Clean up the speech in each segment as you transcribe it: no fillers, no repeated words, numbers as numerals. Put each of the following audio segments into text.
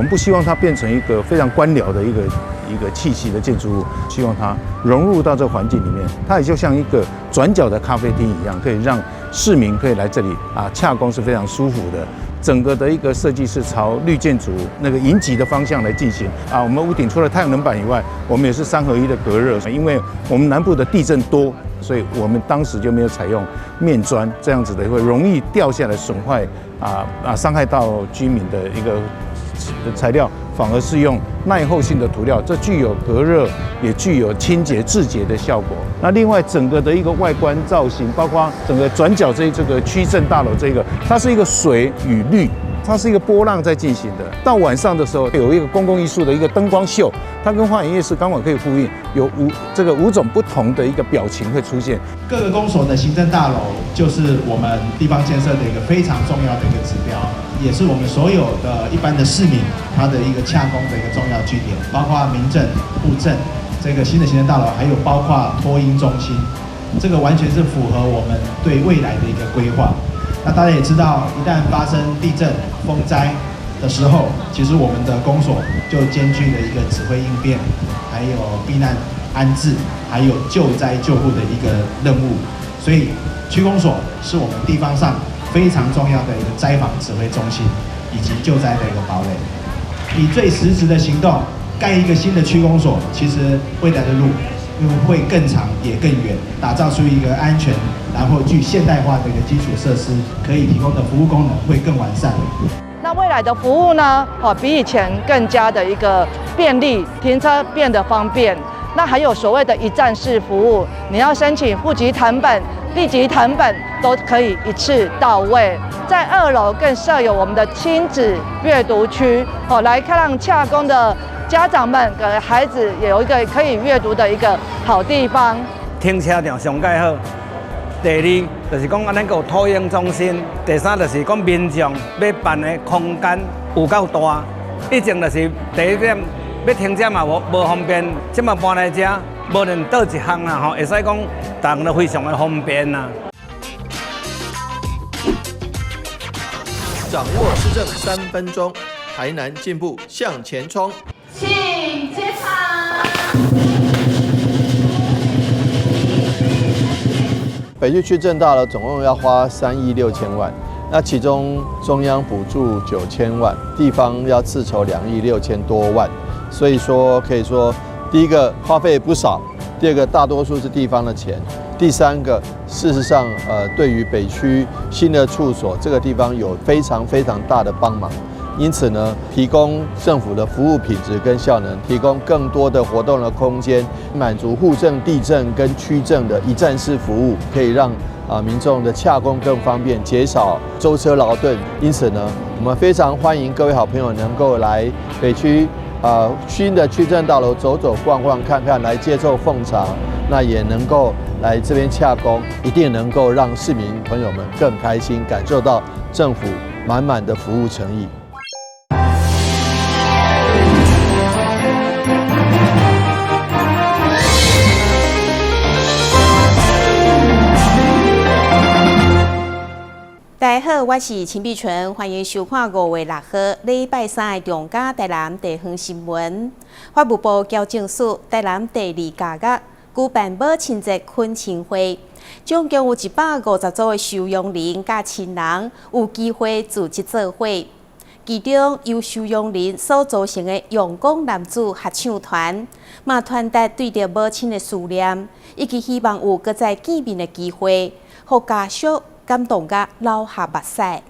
们不希望它变成一个非常官僚的一个气息的建筑物，希望它融入到这个环境里面，它也就像一个转角的咖啡厅一样，可以让市民可以来这里洽公是非常舒服的。整个的一个设计是朝绿建筑那个迎击的方向来进行我们屋顶除了太阳能板以外，我们也是3合1的隔热，因为我们南部的地震多，所以我们当时就没有采用面砖这样子的，会容易掉下来损坏伤害到居民的一个材料，反而是用耐候性的涂料，这具有隔热，也具有清洁制洁的效果。那另外整个的一个外观造型，包括整个转角这个区政大楼它是一个水与绿，它是一个波浪在进行的。到晚上的时候，有一个公共艺术的一个灯光秀，它跟花园夜市刚好可以呼应，有5种不同的一个表情会出现。各个公所的行政大楼就是我们地方建设的一个非常重要的一个指标，也是我们所有的一般的市民他的一个洽公的一个重要据点，包括民政、户政这个新的行政大楼，还有包括托婴中心，这个完全是符合我们对未来的一个规划。那大家也知道，一旦发生地震、风灾的时候，其实我们的公所就兼具了一个指挥应变，还有避难安置，还有救灾救护的一个任务。所以区公所是我们地方上非常重要的一个灾防指挥中心，以及救灾的一个堡垒。以最实质的行动盖一个新的区公所，其实未来的路会更长也更远，打造出一个安全然后具现代化的一个基础设施，可以提供的服务功能会更完善。那未来的服务呢？比以前更加的一个便利，停车变得方便。那还有所谓的一站式服务，你要申请户籍誊本、地籍誊本都可以一次到位。在2楼更设有我们的亲子阅读区，来让洽公的家长们跟孩子也有一个可以阅读的一个好地方。停车场上盖好。第2就是讲，咱有托婴中心。第3就是讲，民众要办的空间有够大。以前就是第1点要停车嘛无方便，即嘛搬来这，无论倒一项啦会使讲，大家都非常的方便啦。掌握施政3分钟，台南进步向前冲。请接场。北区区政大楼总共要花3亿6千万，那其中中央补助9千万，地方要自筹2亿6千多万，所以说可以说，第一个花费不少，第二个大多数是地方的钱，第3个事实上对于北区新的处所这个地方有非常大的帮忙。因此呢，提供政府的服务品质跟效能，提供更多的活动的空间，满足户政、地政跟区政的一站式服务，可以让民众的洽公更方便，减少舟车劳顿。因此呢，我们非常欢迎各位好朋友能够来北区新的区政大楼走走逛逛看看，来接受奉茶，那也能够来这边洽公，一定能够让市民朋友们更开心，感受到政府满满的服务诚意。大家好，我是陈碧纯，欢迎收看5月6号礼拜3的中嘉台南地方新闻。法务部矫正署台南第2家乐举办母亲节恳亲会，总共有150组的收容人甲亲人有机会组织做伙。其中由收容人所组成的阳光男子合唱团，嘛传达对着母亲的思念，以及希望有搁再见面的机会，互家属感动甲流下目屎。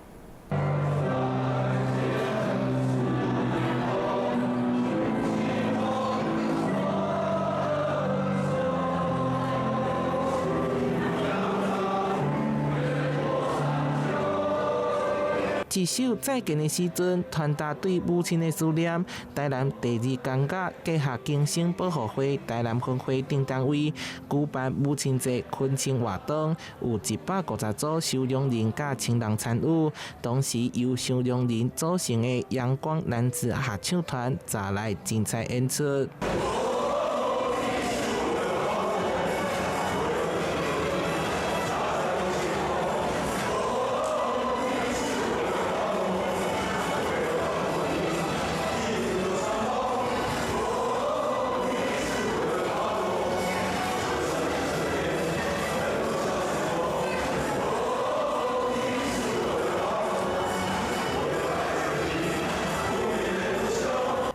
一首再见的时阵，传达对母亲的思念。台南第2公家结合精神保护会台南分会等单位举办母亲节恳亲活动，有150组收容人甲亲人参与。同时由收容人组成的阳光男子合唱团再来精彩演出。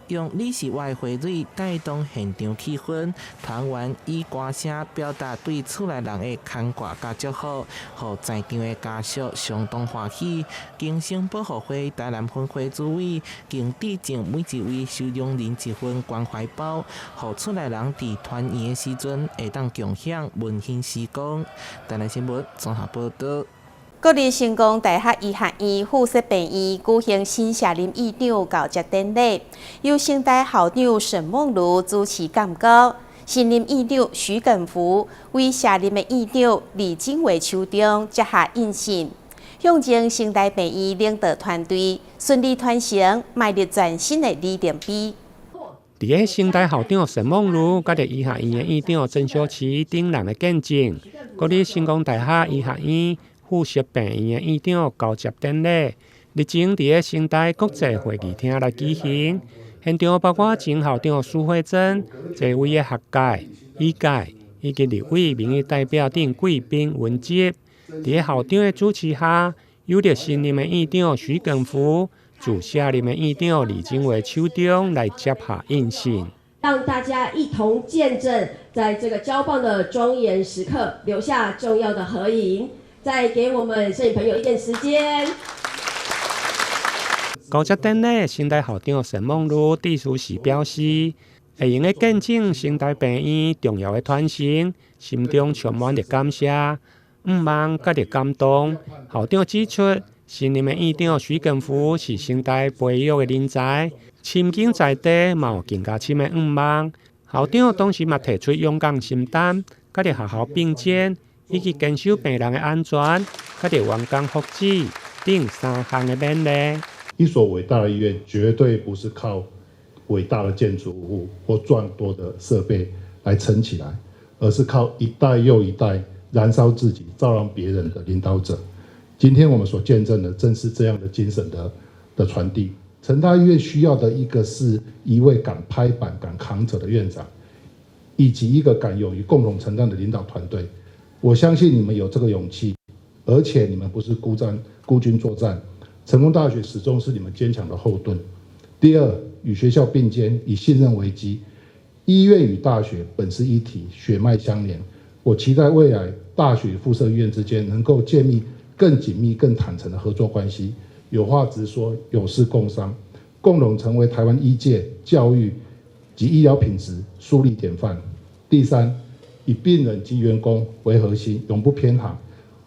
用历史外汇蕊带动现场气氛，团员以歌声表达对厝内人的牵挂甲祝福，互在场的家属相当欢喜。经省保护会台南分会主委经致敬每一位受伤人一份关怀包，互厝内人伫团圆的时阵会当共享温馨时光。台南新闻综合报道。国立成功大学医学院附设病院举行新社林院长交接典礼，由成大校长沈梦如主持讲稿，新任院长徐根福为下任的院长李景伟手中接下印信，象征成大病院领导团队顺利传承迈入全新的里程碑。伫个成大校长沈梦如，甲着医学院的院长曾小琪等人的见证，国立成功大学医学院附设病院的院长交接典礼，日前伫个成大国际会议厅来举行。现场包括前校长苏慧珍、侪位的学界、医界以及立委民意代表等贵宾云集。伫个校长的主持下，由着新任的院长徐根福、主下任的院长李景伟手中来接下印信，让大家一同见证在这个交棒的庄严时刻，留下重要的合影。再给我们摄影朋友一点时间。交接典礼，成大校长沈梦如致辞时表示，会用的见证成大病院重要的传承，心中充满着感谢、毋忘甲着感动。校长指出，新任的院长徐根福是成大培育的人才，深耕在地，嘛有更加深的毋忘。校长当时嘛提出勇敢承担，甲着学校并肩。以及坚守病人的安全，甲着员工福祉等3项的勉励。一所伟大的医院绝对不是靠伟大的建筑物或众多的设备来撑起来，而是靠一代又一代燃烧自己、照亮别人的领导者。今天我们所见证的，正是这样的精神的传递。成大医院需要的一个是一位敢拍板、敢扛责的院长，以及一个敢勇于共同承担的领导团队。我相信你们有这个勇气，而且你们不是孤军作战。成功大学始终是你们坚强的后盾。第二，与学校并肩，以信任为基。医院与大学本是一体，血脉相连。我期待未来大学与附设医院之间能够建立更紧密、更坦诚的合作关系，有话直说，有事共商，共同成为台湾医界、教育及医疗品质树立典范。第三，以病人及员工为核心，永不偏航。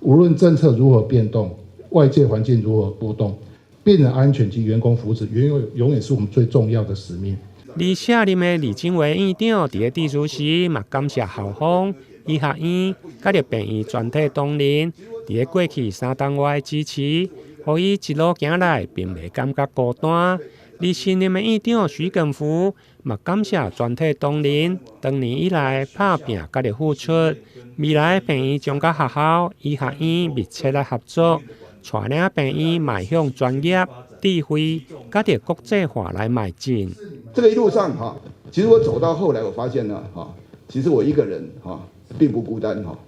无论政策如何变动，外界环境如何波动，病人安全及员工福祉永远是我们最重要的使命。而下任的李景伟院长伫个致辞时，嘛感谢校方、医学院、甲着病院全体同仁伫个过去3档外的支持，互伊一路行来，并未感觉孤单。而新任的院长徐根福嘛感谢全体同仁多年以来打拼甲着付出，未来病院将甲学校、医学院密切来合作，带领病院迈向专业、智慧，甲着国际化来迈进。这个一路上哈，其实我走到后来，我发现呢哈，其实我一个人哈并不孤单哈，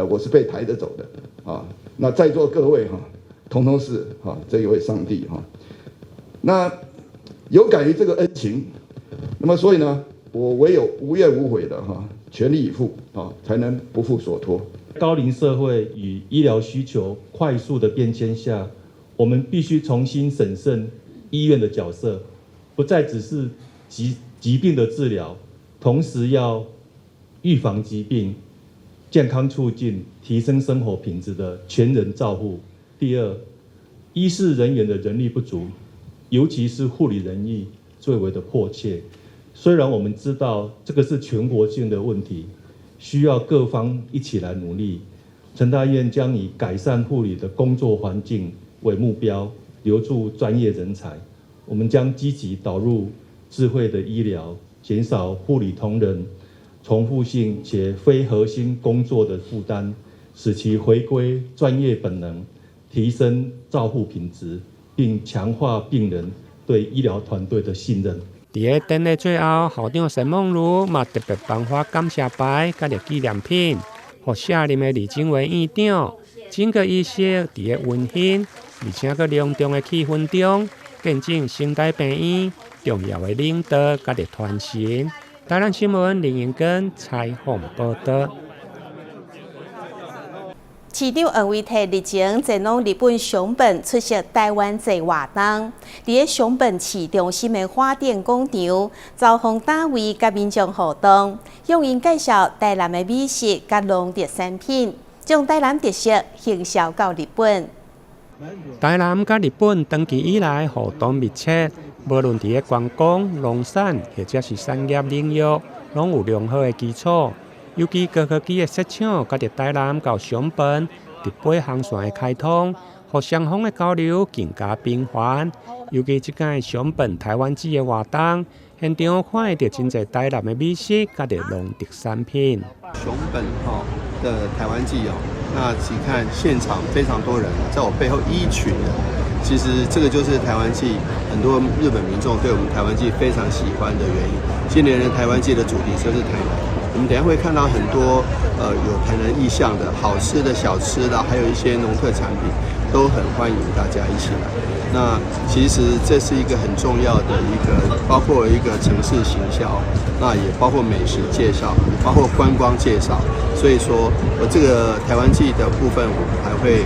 我是被抬着走的啊。那在座各位哈，统统是哈这一位上帝哈。那有感于这个恩情，那么所以呢，我唯有无怨无悔的哈，全力以赴啊，才能不负所托。高龄社会与医疗需求快速的变迁下，我们必须重新审慎医院的角色，不再只是疾病的治疗，同时要预防疾病、健康促进、提升生活品质的全人照护。第二，医事人员的人力不足，尤其是护理人力最为的迫切。虽然我们知道这个是全国性的问题，需要各方一起来努力。成大医院将以改善护理的工作环境为目标，留住专业人才。我们将积极导入智慧的医疗，减少护理同仁重复性且非核心工作的负担，使其回归专业本能，提升照护品质，并强化病人对医疗团队的信任。伫个典礼最后，校长沈梦如嘛特别颁发感谢牌甲着纪念品，互下任的李景伟院长。整个仪式伫个温馨而且佫隆重的气氛中，见证成大病院重要的领导甲的传承。台南新闻林英根采访报道。市长黄伟綽日前前往日本熊本出席台湾节活动，伫熊本市中心的花店广场，遭访单位甲民众互动，向因介绍台南的美食甲农特产品，将台南特色行销到日本。台南甲日本长期以来互动密切，无论伫观光、农产或者是产业领域，拢有良好的基础。尤其高科技的设厂，甲伫台南到熊本、日本航线的开通，互双方的交流更加频繁。尤其即届熊本台湾季的活动，现场看会到真侪台南的美食，甲伫农特产品。熊本的台湾季那只看现场非常多人，在我背后一群人。其实这个就是台湾季，很多日本民众对我们台湾季非常喜欢的原因。今年的台湾季的主题就是台南。我们等一下会看到很多有台南意象的好吃的小吃的，还有一些农特产品，都很欢迎大家一起来。那其实这是一个很重要的一个，包括一个城市行销，那也包括美食介绍，包括观光介绍。所以说，这个台湾季的部分，我们还会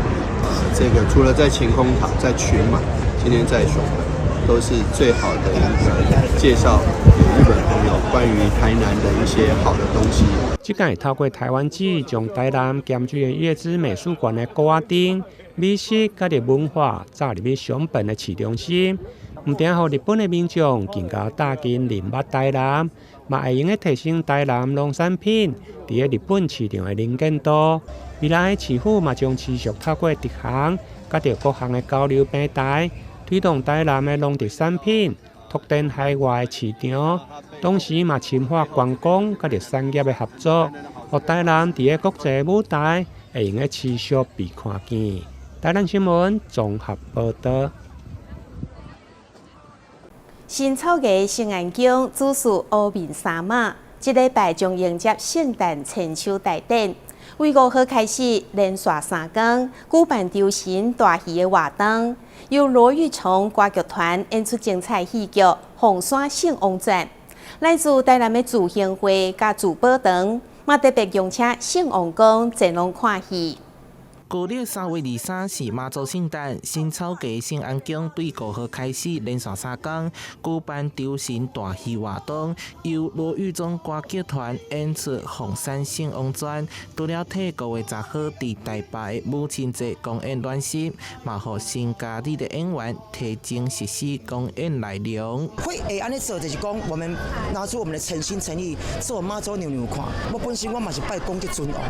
这个除了在晴空塔、在群马，今天在熊本，都是最好的一个介绍给日本朋友关于台南的一些好的东西。即届透过台湾季，将台南兼具的月之美术馆的高瓦顶美食甲的文化，走入去熊本的市中心，唔但互日本的民众更加踏进认捌台南，嘛会用个提升台南农产品伫个日本市场的能见度。未来市府嘛将持续透过直航甲着各项的交流平台，推动台南的农特产品拓展海外市场，同时嘛深化观光甲着产业的合作，互台南伫个国际舞台会用个持续被看见。台南新闻综合报道。新草街圣安宫主事乌面纱马，即礼拜将迎接圣诞千秋大典。为5号开始，连续3天举办游行大戏的活动，由罗玉松歌剧团演出精彩戏剧《红山圣王传》。来自台南的自兴会甲自保堂，嘛特别邀请圣王公前往看戏。旧历3月23是妈祖圣诞，新草街圣安宫对5号开始连续3天举办游行大戏活动，由罗玉忠歌剧团演出《红山圣王传》。除了替5月10号伫台北母亲节公演练习，嘛互新加入的演员提前实施公演内容。会安尼做，就是讲我们拿出我们的诚心诚意，做妈祖娘看。我本身我嘛是拜公的尊王，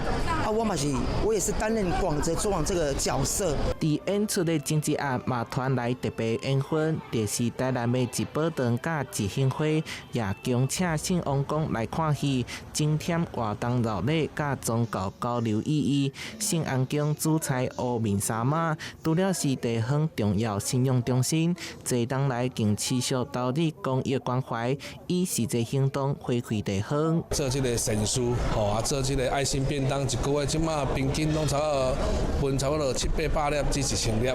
我也是担任广泽尊王这个角色。伫演出的前一夜，嘛团来特别演婚，就是台南的自保堂甲自兴会也恭请圣王公来看戏，增添活动热闹甲宗教交流意义。圣安宫主菜乌面纱马，除了是地方重要信用中心，这当来更持续投入公益关怀，以实际行动回馈地方。做这个善事，做这个爱心便当，一个月即马平均拢差不多700-800粒至1000粒。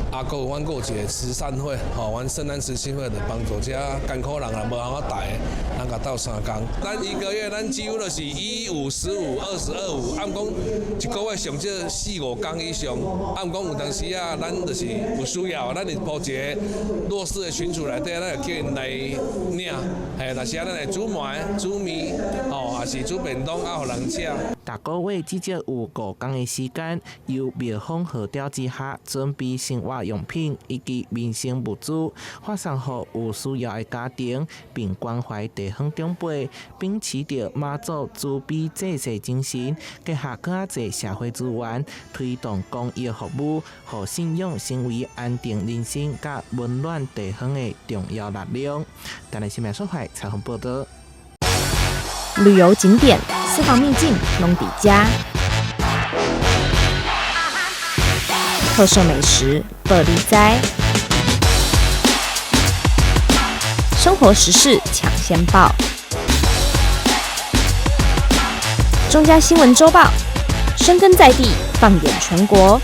还有阮有一个慈善会，阮圣诞慈善会就帮助这艰苦人无通带，咱甲斗3天。咱1个月咱几乎就是15、15、20、25，按讲一个月上少4-5天以上。按讲有当时咱就是有需要，咱就铺一个弱势的群组内底，咱就叫因来领。但是咱会煮糜、煮面，也是煮便当，互人吃。大个月至少有5天的时间，由庙方号召之下，准备生活用品以及民生物资，发送予有需要的家庭，并关怀地方长辈，秉持着妈祖慈悲济世精神，结合更侪社会资源，推动公益服务，互信仰成为安定人心、甲温暖地方的重要力量。台南新闻所采采访报道。旅游景点、私房秘境拢底家，特色美食乐利哉，生活时事抢先报，中嘉新闻周报，深耕在地，放眼全国，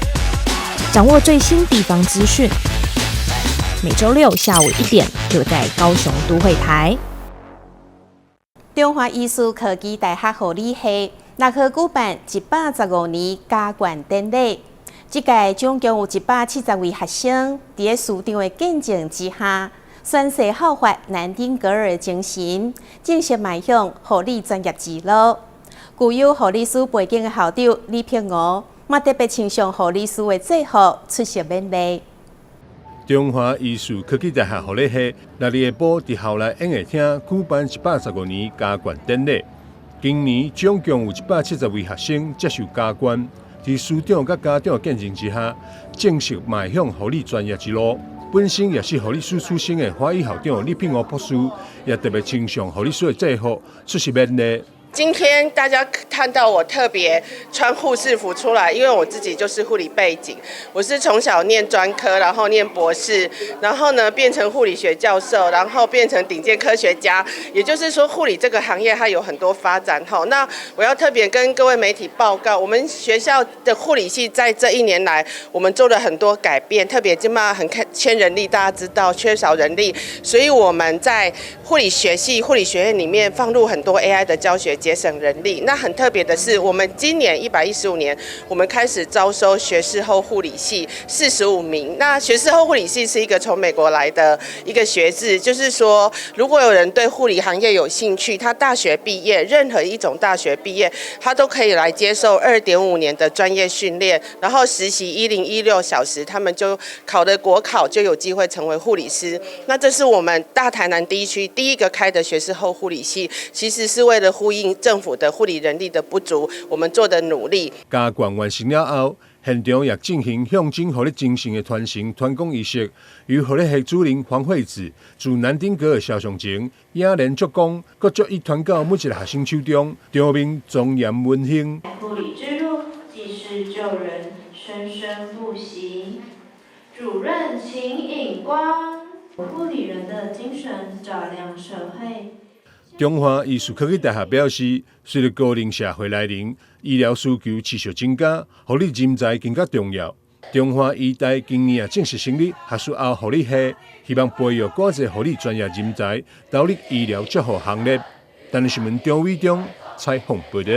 掌握最新地方资讯。每周6下午1点就在高雄都会台。中华艺术科技大学护理系6号举办115年加冠典礼，这届总共有170位学生，在师长的见证之下，宣誓效法南丁格尔的精神，正式迈向护理专业之路。具有护理师背景的校长李平娥，嘛特别称颂护理师的制服出色勉励。中华艺术科技大学护理系6日下晡伫校内演艺厅举办115年加冠典礼。今年总共有170位学生接受加冠，在师长甲家长见证之下，正式迈向护理专业之路。本身也是护理师出身的华裔校长李平娥博士，也特别称颂护理师的制服出色勉励。今天大家看到我特别穿护士服出来，因为我自己就是护理背景，我是从小念专科，然后念博士，然后呢变成护理学教授，然后变成顶尖科学家。也就是说，护理这个行业它有很多发展哈。那我要特别跟各位媒体报告，我们学校的护理系在这1年来，我们做了很多改变，特别今嘛很缺人力，大家知道缺少人力，所以我们在护理学系、护理学院里面放入很多 AI 的教学，节省人力。那很特别的是，我们今年115年，我们开始招收学士后护理系45名。那学士后护理系是一个从美国来的一个学制，就是说，如果有人对护理行业有兴趣，他大学毕业，任何一种大学毕业，他都可以来接受2.5年的专业训练，然后实习1016小时，他们就考的国考，就有机会成为护理师。那这是我们大台南地区第一个开的学士后护理系，其实是为了呼应政府的护理人力的不足，我们做的努力。加冠完成了后，现场也进行象征护理精神的传承传讲仪式，由护理系主任黄惠子自南丁格尔肖像前雅联鞠躬，各逐一传到每一个学生手中，场面庄严温馨。护理之路济世救人，生生不息。主任请引光，护理人的精神照亮社会。中华艺术科技大学表示，随着高龄社会来临，医疗需求持续增加，护理人才更加重要。中华医大今年也正式成立学士后护理系，希望培育更多护理专业人才，投入医疗照护行列。但新闻张伟忠采访报道。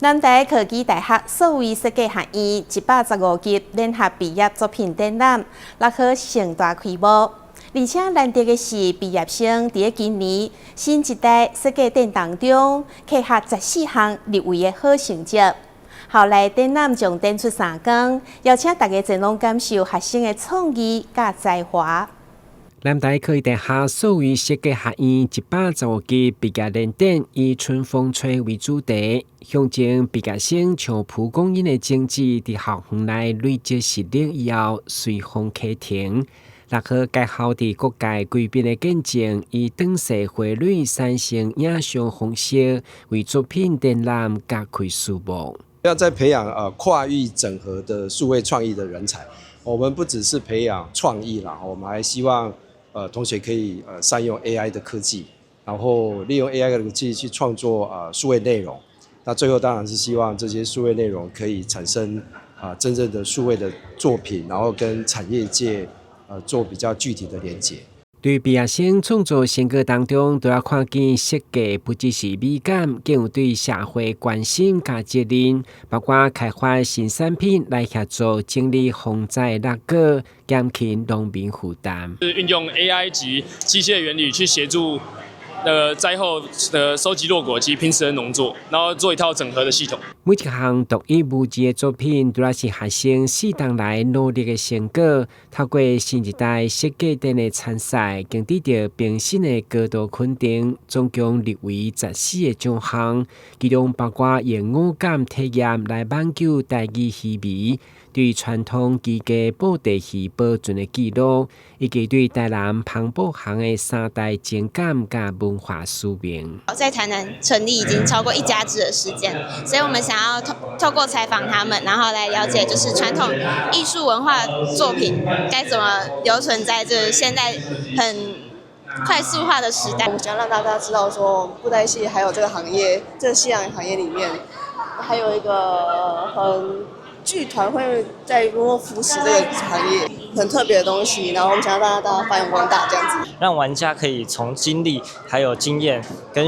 南台科技大学数位设计学院115级联合毕业作品展览6号盛大开幕。而且难得的是，毕业生在今年新一代设计展当中，刻下14项入围的好成绩。后来展览将展出3天，邀请大家前往感受学生的创意甲才华。南台科技大学数位设计学院115级毕业联展以春风吹为主题，象征毕业生像蒲公英的种子，在校园内累积实力以后，随风启停。6号该校伫各界贵宾的见证，以灯色花蕊产生影像方式，为作品展览加开序幕。要在培养跨域整合的数位创意的人才，我们不只是培养创意啦，我们还希望同学可以善用 AI 的科技，然后利用 AI 的科技去创作数位内容。那最后当然是希望这些数位内容可以产生真正的数位的作品，然后跟产业界做比较具体的连结。对毕业生创作成果当中，都要看见设计不只是美感，更有对社会关心加责任，包括开发新产品来协助整理防灾落果，减轻农民负担。运用 AI 及机械原理去协助灾后的收集落果及平时的农作，然后做一套整合的系统。每一项独一无二的作品，都是学生4年来努力的成果。透过新一代设计展的参赛，更得到评审的高度肯定，总共入围14个奖项，其中包括用五感体验来挽救台语戏迷，对传统机家布袋戏保存的记录，以及对台南澎埔行的3代情感加文化输明。在台南成立已经超过1甲子的时间，所以我们想要透过采访他们，然后来了解就是传统艺术文化作品该怎么留存在这现在很快速化的时代。我想让大家知道说，布袋戏还有这个行业，这个西洋行业里面，还有一个很剧团会在默默扶持这个行业。很特别的东西，然后我们想要让大家发扬光大这样子，让玩家可以从经历还有经验跟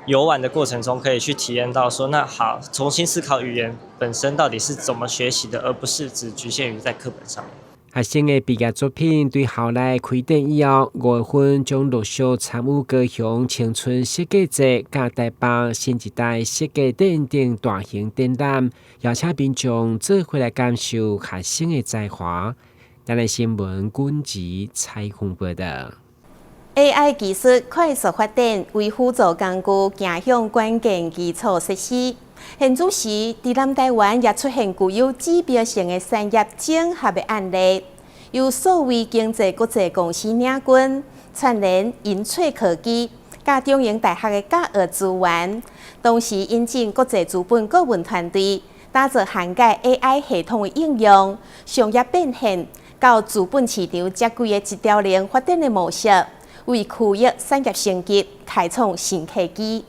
游玩的过程中，可以去体验到说，那好，重新思考语言本身到底是怎么学习的，而不是只局限于在课本上面。学生的毕业作品对校内开展以后，5月份将陆续参与高雄青春设计节、甲台北新一代设计电影等大型展览，邀请民众做回来感受学生的才华。咱的新闻军集采访报道。AI 技术快速发展，为辅助工具走向关键基础设施。现主时，伫南台湾也出现具有指标性的产业整合的案例，由数位经济国际公司领军，串联银翠科技、甲中英大学的教学资源，同时引进国际资本顾问团队，打造涵盖 AI 系统的应用、商业变现到资本市场接轨的一条龙发展的模式，为区域产业升级开创新契机。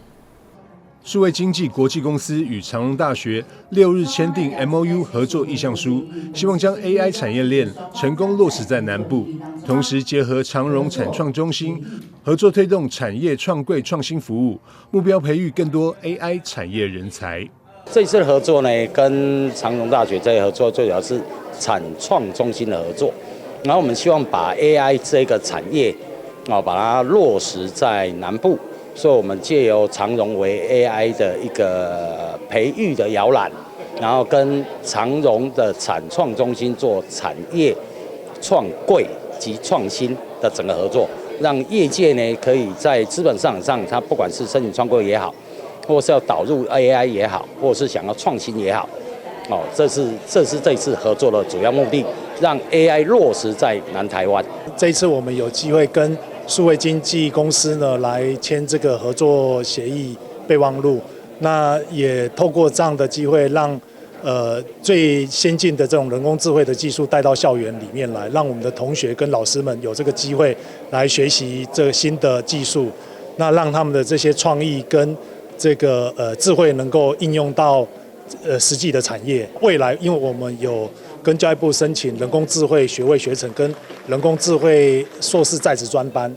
数位经济国际公司与长荣大学6日签订 MOU 合作意向书，希望将 AI 产业链成功落实在南部，同时结合长荣产创中心合作推动产业创柜创新服务，目标培育更多 AI 产业人才。这一次的合作呢，跟长荣大学这合作最主要是产创中心的合作，然后我们希望把 AI 这个产业把它落实在南部。所以，我们借由长荣为 AI 的一个培育的摇篮，然后跟长荣的产创中心做产业创柜及创新的整个合作，让业界呢可以在资本市场上，它不管是申请创柜也好，或是要导入 AI 也好，或是想要创新也好，这是这次合作的主要目的，让 AI 落实在南台湾。这一次我们有机会跟数位经纪公司呢来签这个合作协议备忘录，那也透过这样的机会让最先进的这种人工智慧的技术带到校园里面来，让我们的同学跟老师们有这个机会来学习这个新的技术，那让他们的这些创意跟这个智慧能够应用到实际的产业。未来因为我们有跟教育部申请人工智慧学位学程跟人工智慧硕士在职专班，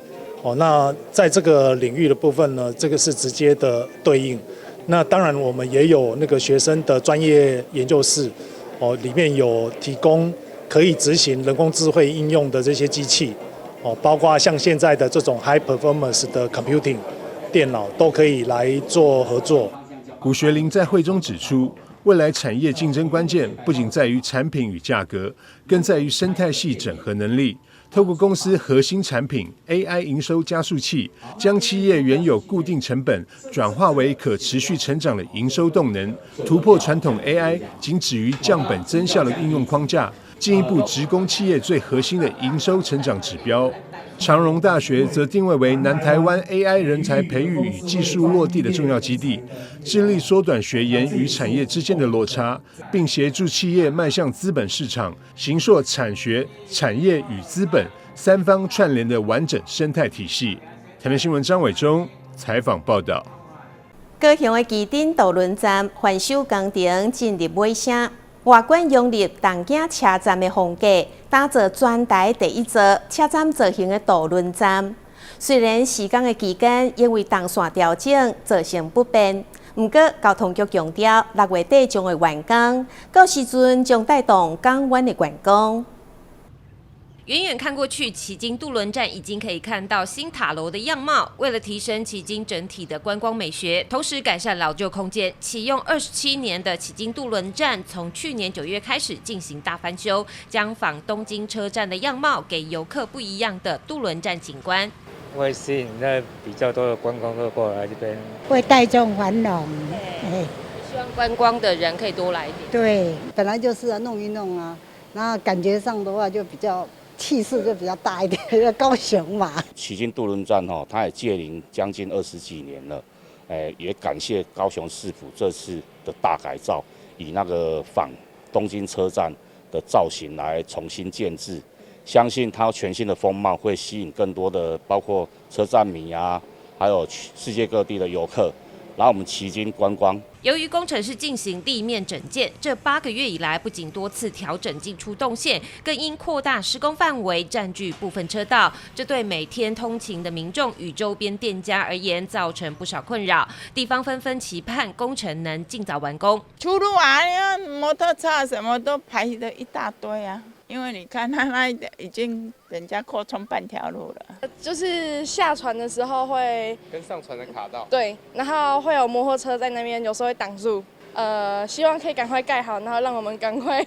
那在这个领域的部分呢，这个是直接的对应。那当然我们也有那个学生的专业研究室，里面有提供可以执行人工智慧应用的这些机器，包括像现在的这种 high performance 的 computing 电脑都可以来做合作。古学林在会中指出，未来产业竞争关键不仅在于产品与价格，更在于生态系整合能力。透过公司核心产品 AI 营收加速器，将企业原有固定成本转化为可持续成长的营收动能，突破传统 AI 仅止于降本增效的应用框架，进一步直攻企业最核心的营收成长指标。长荣大学则定位为南台湾 AI 人才培育与技术落地的重要基地，致力缩短学研与产业之间的落差，并协助企业迈向资本市场，形塑产学、产业与资本三方串联的完整生态体系。台南新闻张伟忠采访报道。高雄的基顶渡轮站翻修工程进入尾声。外观融入东景车站的风格，打造全台第一座车站造型的渡轮站。虽然施工的期间因为动线调整造成不便，不过交通局强调6月底将会完工，到时阵将带动港湾的观光。远远看过去，旗津渡轮站已经可以看到新塔楼的样貌。为了提升旗津整体的观光美学，同时改善老旧空间，启用27年的旗津渡轮站，从去年9月开始进行大翻修，将仿东京车站的样貌，给游客不一样的渡轮站景观。会吸引那比较多的观光客过来这边，会带动繁荣。希望观光的人可以多来一点。对，本来就是啊，弄一弄啊，然后感觉上的话就比较。气势就比较大一点，高雄嘛。旗津渡轮站它也届龄将近20几年了，也感谢高雄市府这次的大改造，以那个仿东京车站的造型来重新建制，相信它全新的风貌会吸引更多的包括车站迷啊，还有世界各地的游客然后我们旗津观光。由于工程是进行地面整建，这8个月以来，不仅多次调整进出动线，更因扩大施工范围，占据部分车道，这对每天通勤的民众与周边店家而言，造成不少困扰。地方纷纷期盼工程能尽早完工。出路啊，摩托车什么都排的一大堆啊。因为你看，它那已经人家扩充半条路了。就是下船的时候会跟上船的卡到，对，然后会有摩托车在那边，有时候会挡住。希望可以赶快盖好，然后让我们赶快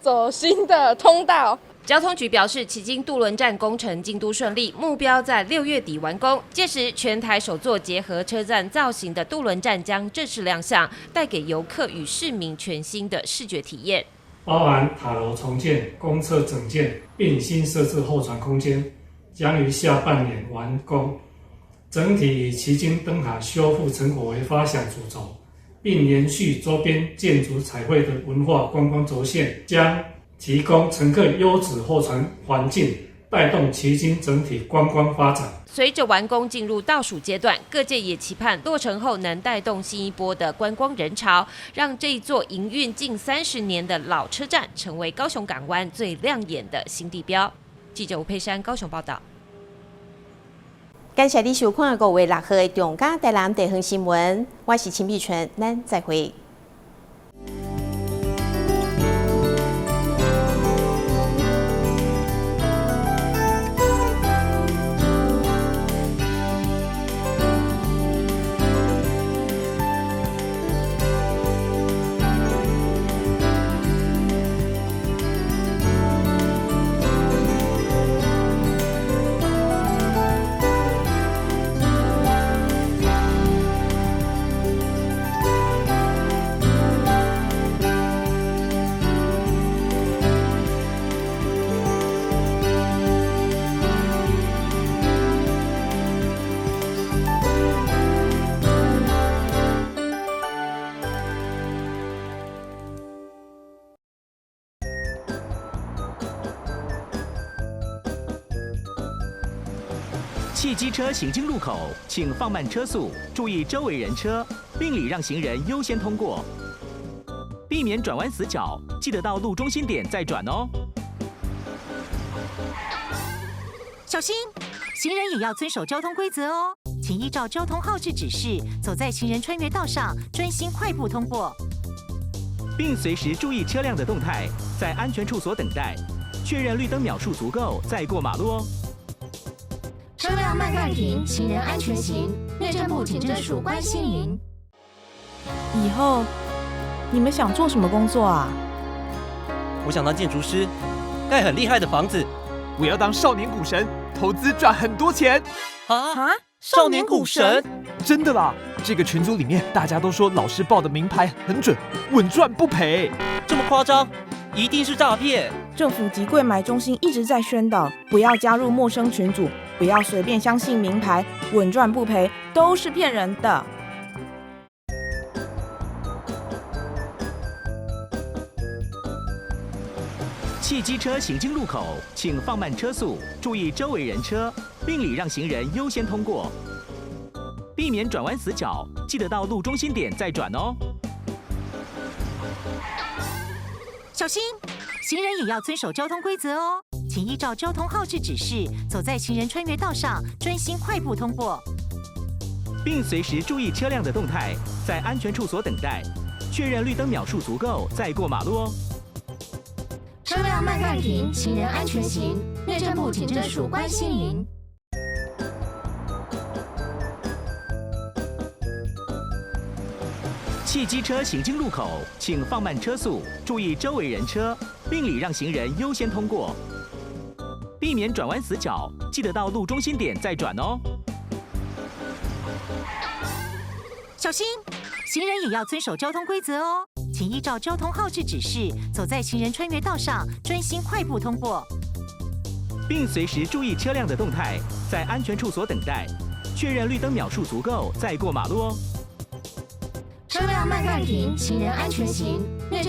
走新的通道。交通局表示，旗津渡轮站工程进度顺利，目标在6月底完工。届时，全台首座结合车站造型的渡轮站将正式亮相，带给游客与市民全新的视觉体验。包含塔楼重建、公厕整建，并新设置候船空间，将于下半年完工。整体以旗津灯塔修复成果为发想主轴，并延续周边建筑彩绘的文化观光轴线，将提供乘客优质候船环境，带动旗津整体观光发展。随着完工进入倒数阶段，各界也期盼落成后能带动新一波的观光人潮，让这一座营运近30年的老车站成为高雄港湾最亮眼的新地标。记者吴佩珊高雄报道。感谢你收看5月6号的中嘉台南地方新闻，我是秦碧纯，咱再会。汽机车行经路口，请放慢车速，注意周围人车，并礼让行人优先通过，避免转弯死角。记得到路中心点再转哦。小心，行人也要遵守交通规则哦，请依照交通号志指示，走在行人穿越道上，专心快步通过，并随时注意车辆的动态，在安全处所等待，确认绿灯秒数足够再过马路哦。车辆慢暂停，行人安全行。内政部警政署关心您。以后你们想做什么工作啊？我想当建筑师，盖很厉害的房子。我要当少年股神，投资赚很多钱。啊！少年股神？真的啦！这个群组里面大家都说老师报的名牌很准，稳赚不赔。这么夸张？一定是诈骗！政府及柜买中心一直在宣导，不要加入陌生群组，不要随便相信名牌，稳赚不赔都是骗人的。汽机车行经路口，请放慢车速，注意周围人车，并礼让行人优先通过，避免转弯死角。记得到路中心点再转哦。小心，行人也要遵守交通规则哦，请依照交通号志指示，走在行人穿越道上，专心快步通过，并随时注意车辆的动态，在安全处所等待，确认绿灯秒数足够再过马路哦。车辆慢暂停，行人安全行。内政部警政署关心您。汽机车行经路口，请放慢车速，注意周围人车，并礼让行人优先通过，避免转弯死角。记得到路中心点再转哦。小心，行人也要遵守交通规则哦，请依照交通号志指示，走在行人穿越道上，专心快步通过，并随时注意车辆的动态，在安全处所等待，确认绿灯秒数足够再过马路哦。车辆慢暂停，行人安全行。内政